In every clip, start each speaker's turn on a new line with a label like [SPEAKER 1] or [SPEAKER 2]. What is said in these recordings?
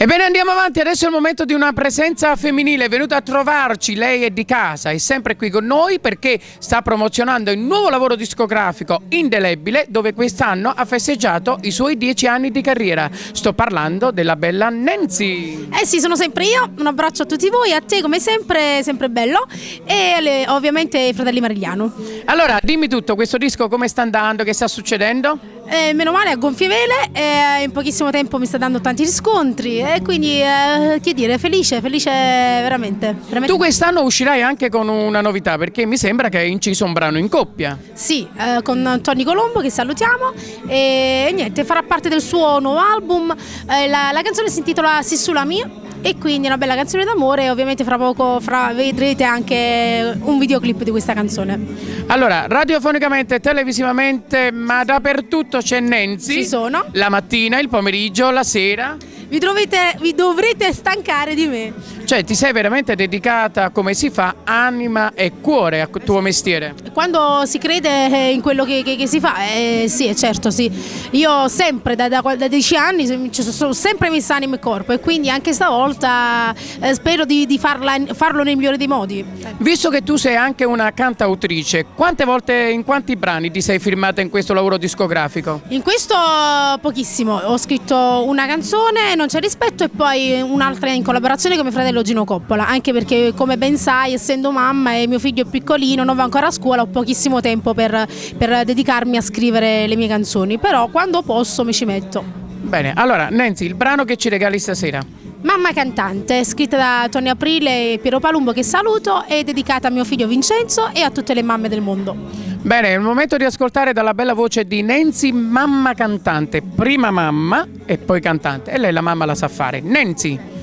[SPEAKER 1] Ebbene, andiamo avanti, adesso è il momento di una presenza femminile, è venuta a trovarci, lei è di casa, è sempre qui con noi perché sta promozionando il nuovo lavoro discografico Indelebile, dove quest'anno ha festeggiato i suoi 10 anni di carriera. Sto parlando della bella Nancy.
[SPEAKER 2] Eh sì, sono sempre io, un abbraccio a tutti voi, a te come sempre, sempre bello, e ovviamente ai fratelli Marigliano.
[SPEAKER 1] Allora, dimmi tutto, questo disco come sta andando, che sta succedendo?
[SPEAKER 2] Meno male, a gonfie vele, in pochissimo tempo mi sta dando tanti riscontri e quindi, che dire, felice veramente.
[SPEAKER 1] Tu quest'anno uscirai anche con una novità, perché mi sembra che hai inciso un brano in coppia.
[SPEAKER 2] Sì, con Tony Colombo, che salutiamo, e niente, farà parte del suo nuovo album. La canzone si intitola Sissula Mia e quindi è una bella canzone d'amore e ovviamente fra poco vedrete anche un videoclip di questa canzone.
[SPEAKER 1] Allora, radiofonicamente, televisivamente, ma dappertutto c'è Nancy.
[SPEAKER 2] Ci sono.
[SPEAKER 1] La mattina, il pomeriggio, la sera.
[SPEAKER 2] Vi dovrete stancare di me.
[SPEAKER 1] Cioè, ti sei veramente dedicata, come si fa, anima e cuore al tuo mestiere.
[SPEAKER 2] Quando si crede in quello che si fa, sì, certo, sì. Io sempre, da 10 anni, ci sono sempre messa anima e corpo e quindi anche stavolta spero di farlo nel migliore dei modi.
[SPEAKER 1] Visto che tu sei anche una cantautrice, quante volte, in quanti brani ti sei firmata in questo lavoro discografico?
[SPEAKER 2] In questo pochissimo, ho scritto una canzone, Non c'è rispetto, e poi un'altra in collaborazione con mio fratello Gino Coppola, anche perché come ben sai, essendo mamma e mio figlio è piccolino, non va ancora a scuola, ho pochissimo tempo per dedicarmi a scrivere le mie canzoni, però quando posso mi ci metto.
[SPEAKER 1] Bene, allora Nancy, il brano che ci regali stasera?
[SPEAKER 2] Mamma cantante, scritta da Tony Aprile e Piero Palumbo, che saluto, è dedicata a mio figlio Vincenzo e a tutte le mamme del mondo.
[SPEAKER 1] Bene, è il momento di ascoltare dalla bella voce di Nancy, mamma cantante, prima mamma e poi cantante, e lei la mamma la sa fare. Nancy!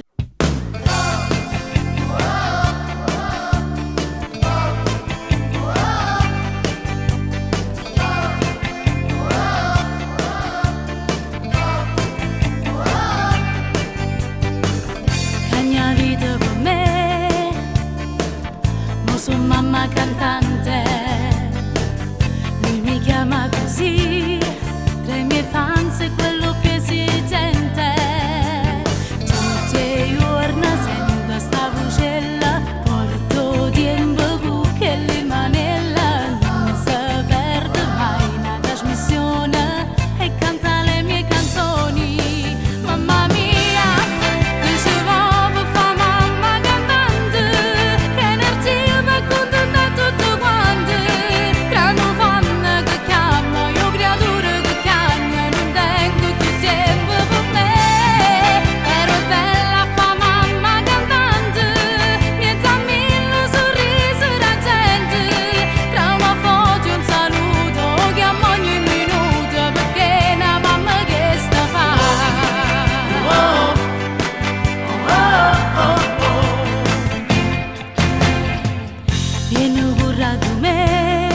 [SPEAKER 3] Sono mamma cantante, lui mi chiama così, tra i miei fans è quello più esigente. Tutti i giorni sento sta vocella, porto tempo che le manella, non si perde mai una trasmissione e canta le mie canzoni. Mamma mia, vieni pure da me,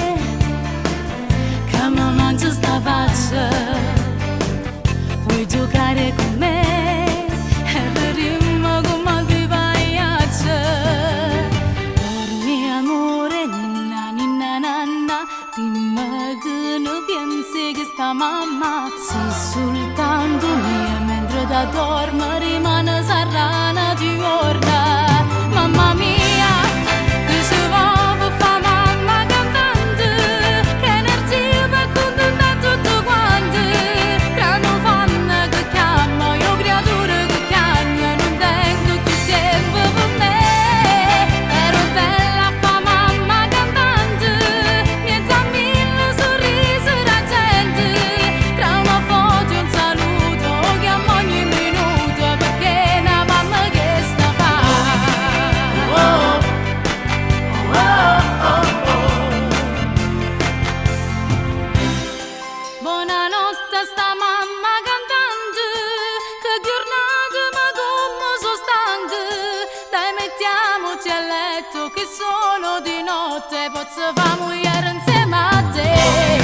[SPEAKER 3] che mi mangio sta faccia, vuoi giocare con me, e vedremo come ti piace. Dormi amore, ninna ninna nanna, dimmi che non pensi che sta mamma, sei soltanto mia, mentre da dormo rimane serrana di giorno. Mamma mia, buonanotte sta mamma cantante, che giornata ma come sono stanca. Dai mettiamoci a letto che solo di notte posso fare insieme a te.